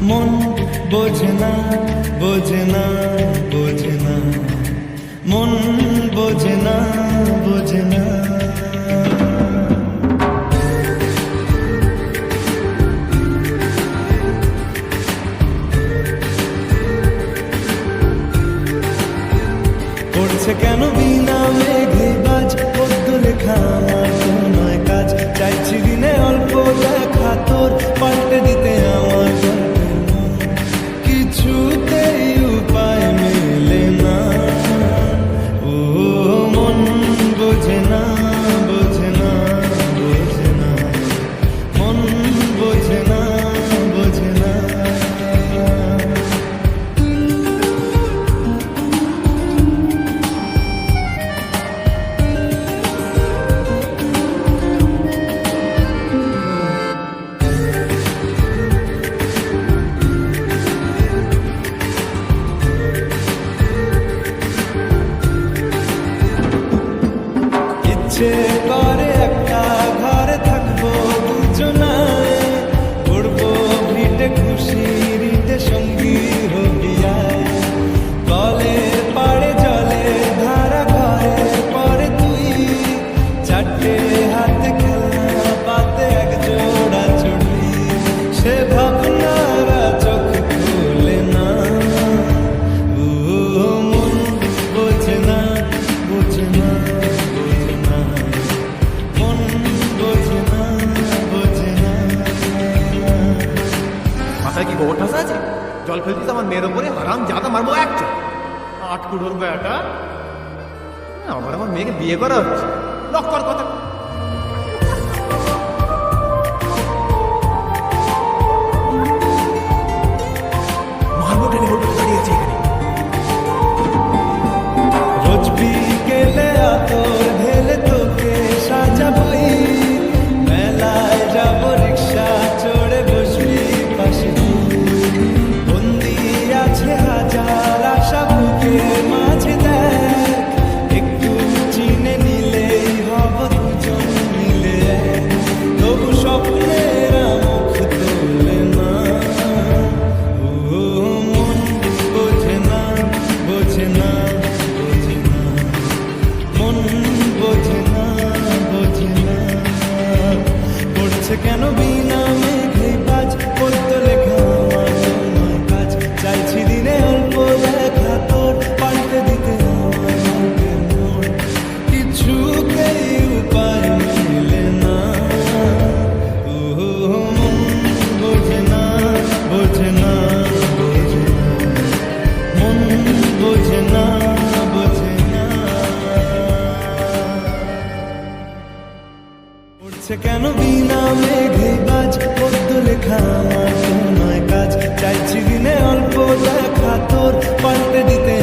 মন বোঝে না বোঝে না বোঝে না, মন বোঝে না বোঝে না। পড়ছে কেন বিনা মেঘে বাজ, পদ্ম লেখা আমার নয় কাজ। চাইছি দিনে অল্প দেখা তোর, পাল্টে দিতে আমার কিছুতেই উপায় মেলে না। ও মন বোঝে না বোঝে না বোঝে না, মন বোঝে না বোঝে না। ইচ্ছে করে একটা ঘরে থাকবো দুজনায়, করবো ভিটে খুশি রিটে সঙ্গী হবিয়ায়। কলের পাড়ে জলে ধারা ঘরে পরে তুই, চারটে হাতে খেলা পাতে এক জোড়া চড়ি। সে ভাবনারা চোখ খুলে না। ও মন বোঝে না বোঝে না বোঝে না, মন বোঝে না বোঝে না। মাথায় কি গোবর ঠাসা আছে? জল ফেলতিস আমার মেয়ের ওপরে, হারাম জাদা মারবো একটা। আট কুড়োর বেটা, আমার মেয়েকে বিয়ে করা হচ্ছে। লক্কর কথা। মারবো টেনে বলবো দাঁড়িয়েছে এখানে। রোজ বিকেলে আতর ঢেলে তোকে সাজাবই, মেলায় যাব রিক্সা চড়ে বসবি পাশে তুই। বন্দি আছে হাজার আশা বুকের মাঝে, দেখ একটু চিনে নিলেই হব দুজন মিলে এক। তবু স্বপ্নেরা মুখ তোলে না। ও মন বোঝে না বোঝে না বোঝে না, মন বোঝে না বোঝে না। পড়ছে কেন বিনা মেঘে বাজ, পদ্ম লেখা আমার নয় কাজ। চাইছি দিনে অল্প দেখা তোর, পাল্টে দিতে আমার মনের মন। কিছুতেই উপায় মেলে না। ও মন বোঝে না বোঝে না বোঝে না, মন বোঝে না বোঝে না। পড়ছে কেন বিনা মেঘে বাজ, পদ্ম লেখা আমার নয় কাজ। চাইছি দিনে অল্প দেখা তোর, পাল্টে দিতে